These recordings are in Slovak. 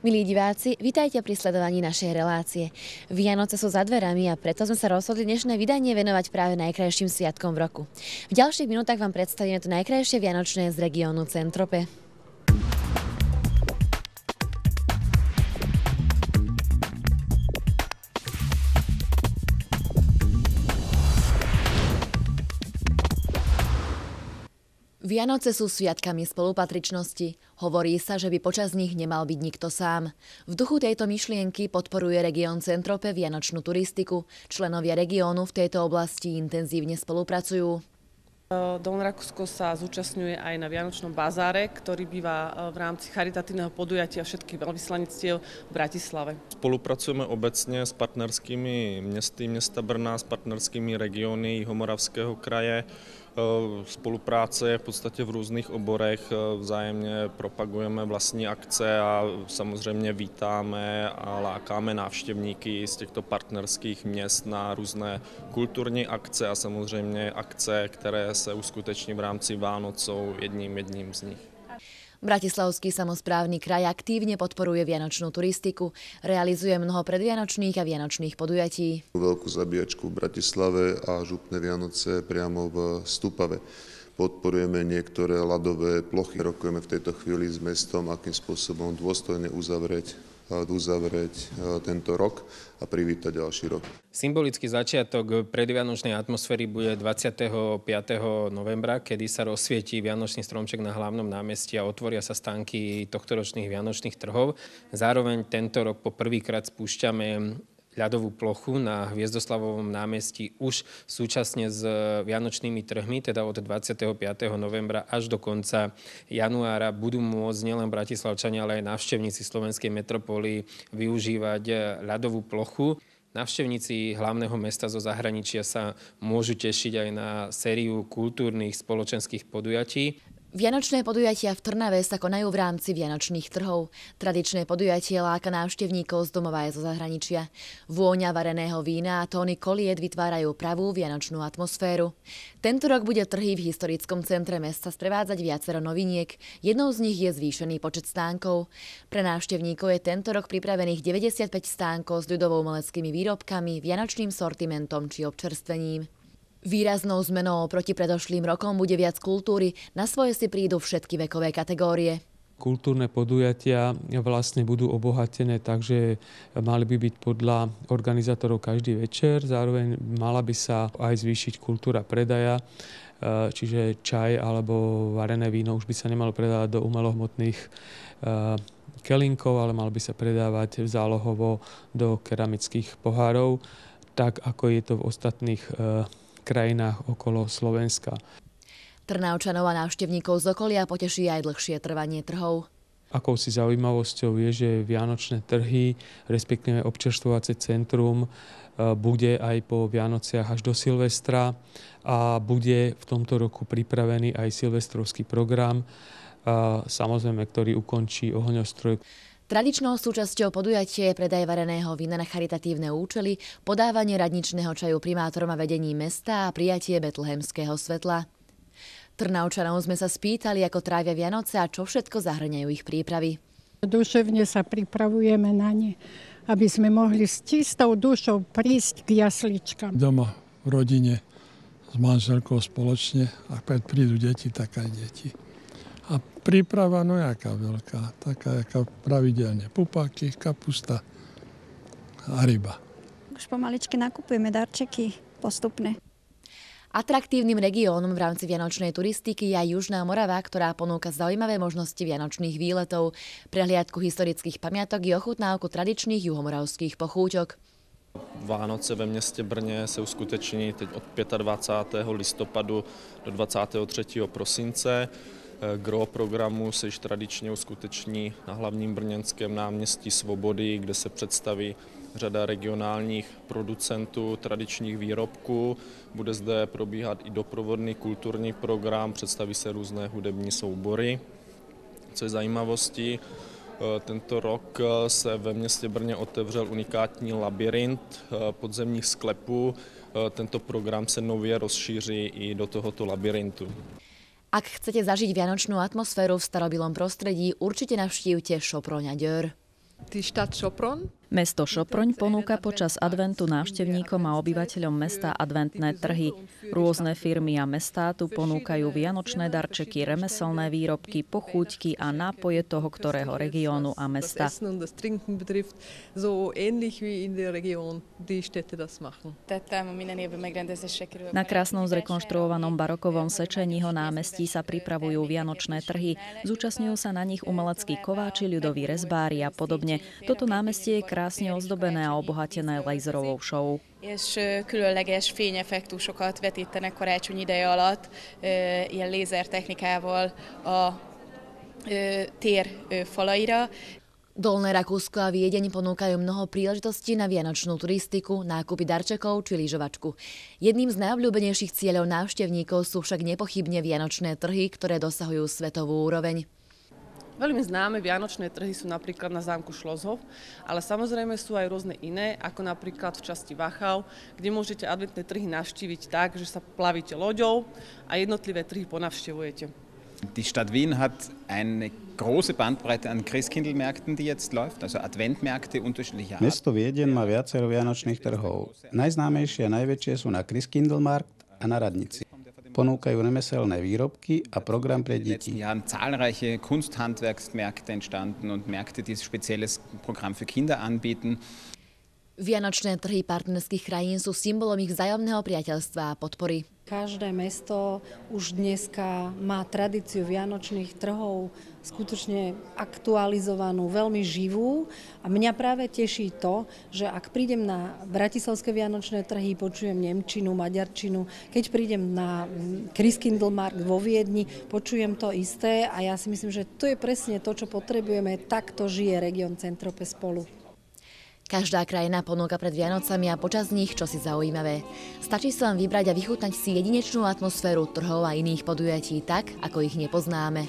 Milí diváci, vitajte pri sledovaní našej relácie. Vianoce sú za dverami a preto sme sa rozhodli dnešné vydanie venovať práve najkrajším sviatkom v roku. V ďalších minútach vám predstavíme to najkrajšie vianočné z regiónu Saint-Tropez. Vianoce sú sviatkami spolupatričnosti. Hovorí sa, že by počas nich nemal byť nikto sám. V duchu tejto myšlienky podporuje región Saint-Tropez vianočnú turistiku. Členovia regiónu v tejto oblasti intenzívne spolupracujú. Dolné Rakúsko sa zúčastňuje aj na Vianočnom bazáre, ktorý býva v rámci charitatívneho podujatia všetkých veľvyslanectiev v Bratislave. Spolupracujeme obecně s partnerskými městy, města Brna, s partnerskými regiony Jihomoravského kraje. Spolupráce je v podstatě v různých oborech, vzájemně propagujeme vlastní akce a samozřejmě vítáme a lákáme návštěvníky z těchto partnerských měst na různé kulturní akce a samozřejmě akce, které se uskuteční v rámci Vánoc, jsou jedním z nich. Bratislavský samosprávny kraj aktívne podporuje vianočnú turistiku, realizuje mnoho predvianočných a vianočných podujatí. Veľkú zabíjačku v Bratislave a župné Vianoce priamo v Stupave. Podporujeme niektoré ľadové plochy. Rokujeme v tejto chvíli s mestom, akým spôsobom dôstojne uzavrieť tento rok a privítať ďalší rok. Symbolický začiatok predvianočnej atmosféry bude 25. novembra, kedy sa rozsvietí vianočný stromček na hlavnom námestí a otvoria sa stánky tohtoročných vianočných trhov. Zároveň tento rok po prvýkrát spúšťame ľadovú plochu na Hviezdoslavovom námestí už súčasne s vianočnými trhmi, teda od 25. novembra až do konca januára budú môcť nielen bratislavčania, ale aj návštevníci slovenskej metropóly využívať ľadovú plochu. Návštevníci hlavného mesta zo zahraničia sa môžu tešiť aj na sériu kultúrnych spoločenských podujatí. Vianočné podujatia v Trnave sa konajú v rámci vianočných trhov. Tradičné podujatie láka návštevníkov z domova aj zo zahraničia. Vôňa vareného vína a tóny koliet vytvárajú pravú vianočnú atmosféru. Tento rok bude trhy v historickom centre mesta sprevádzať viacero noviniek. Jednou z nich je zvýšený počet stánkov. Pre návštevníkov je tento rok pripravených 95 stánkov s ľudovo-umeleckými výrobkami, vianočným sortimentom či občerstvením. Výraznou zmenou oproti predošlým rokom bude viac kultúry, na svoje si prídu všetky vekové kategórie. Kultúrne podujatia vlastne budú obohatené, takže mali by byť podľa organizátorov každý večer. Zároveň mala by sa aj zvýšiť kultúra predaja, čiže čaj alebo varené víno už by sa nemalo predávať do umelohmotných kelinkov, ale malo by sa predávať zálohovo do keramických pohárov, tak ako je to v ostatných krajinách okolo Slovenska. Trnavčanov a návštevníkov z okolia poteší aj dlhšie trvanie trhov. Akousi zaujímavosťou je, že vianočné trhy, respektíve občerstvovacie centrum, bude aj po Vianociach až do Silvestra a bude v tomto roku pripravený aj silvestrovský program, samozrejme, ktorý ukončí ohňostroj. Tradičnou súčasťou podujatia je predaj vareného vína na charitatívne účely, podávanie radničného čaju primátorom a vedení mesta a prijatie betlehemského svetla. Trnavčanov sme sa spýtali, ako trávia Vianoce a čo všetko zahŕňajú ich prípravy. Duševne sa pripravujeme na ne, aby sme mohli s čistou dušou prísť k jasličkám. Doma, v rodine, s manželkou spoločne, a keď prídu deti, tak aj deti. A príprava, no jaká veľká, taká jaká pravidelne. Pupáky, kapusta a ryba. Už pomaličky nakupujeme darčeky postupne. Atraktívnym regiónom v rámci vianočnej turistiky je aj Južná Morava, ktorá ponúka zaujímavé možnosti vianočných výletov, prehliadku historických pamiatok i ochutnávku tradičných juhomoravských pochúťok. Vánoce ve městě Brně se uskuteční teď od 25. listopadu do 23. prosince. Gros programu se již tradičně uskuteční na hlavním brněnském náměstí Svobody, kde se představí řada regionálních producentů tradičních výrobků. Bude zde probíhat i doprovodný kulturní program, představí se různé hudební soubory. Co je zajímavostí, tento rok se ve městě Brně otevřel unikátní labyrint podzemních sklepů. Tento program se nově rozšíří i do tohoto labyrintu. Ak chcete zažiť vianočnú atmosféru v starobilom prostredí, určite navštívte Chopron à Dieur. Mesto Šoproň ponúka počas adventu návštevníkom a obyvateľom mesta adventné trhy. Rôzne firmy a mestá tu ponúkajú vianočné darčeky, remeselné výrobky, pochúťky a nápoje toho ktorého regiónu a mesta. Na krásnom zrekonštruovanom barokovom Sečeního námestí sa pripravujú vianočné trhy. Zúčastňujú sa na nich umeleckí kováči, ľudoví rezbári a podobne. Toto námestie je krásne ozdobené a obohatené laserovou show. És különleges fényeffektusokat vetítenek karácsony ideje alatt, ilyen lézertechnikával a tér falaira. Dolné Rakúsko a Viedeň ponúkajú mnoho príležitostí na vianočnú turistiku, nákupy darčekov či lyžovačku. Jedným z najobľúbenejších cieľov návštevníkov sú však nepochybne vianočné trhy, ktoré dosahujú svetovú úroveň. Veľmi známe vianočné trhy sú napríklad na zámku Schlosshof, ale samozrejme sú aj rôzne iné, ako napríklad v časti Wachau, kde môžete adventné trhy navštíviť tak, že sa plavíte loďou a jednotlivé trhy ponavštevujete. Die Stadt Wien hat eine große Bandbreite an Christkindlmärkten, die jetzt läuft, also Adventmärkte unterschiedlicher Art. Mesto Viedeň má viacero vianočných trhov. Najznámejšie a najväčšie sú na Christkindlmarkt a na Radnici. Ponúkajú remeselné výrobky a program pre deti. In den letzten Jahren zahlreiche Kunsthandwerksmärkte entstanden und Märkte, die ein spezielles Programm für Kinder anbieten. Vianočné trhy partnerských krajín sú symbolom ich vzájomného priateľstva a podpory. Každé mesto už dneska má tradíciu vianočných trhov skutočne aktualizovanú, veľmi živú. A mňa práve teší to, že ak prídem na bratislavské vianočné trhy, počujem nemčinu, maďarčinu. Keď prídem na Christkindlmarkt vo Viedni, počujem to isté a ja si myslím, že to je presne to, čo potrebujeme. Takto žije región Centrope spolu. Každá krajina ponúka pred Vianocami a počas nich čosi zaujímavé. Stačí sa len vybrať a vychutnať si jedinečnú atmosféru trhov a iných podujatí tak, ako ich nepoznáme.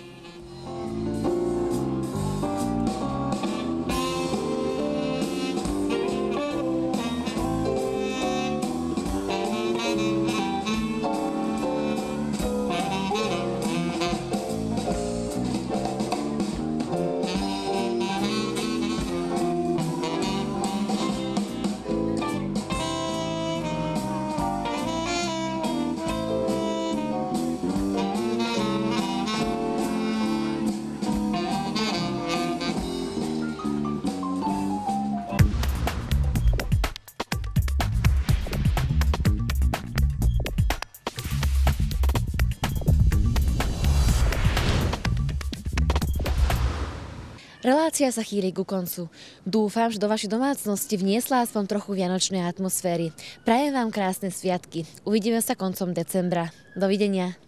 Relácia sa chýli ku koncu. Dúfam, že do vašej domácnosti vniesla aspoň trochu vianočnej atmosféry. Prajem vám krásne sviatky. Uvidíme sa koncom decembra. Dovidenia.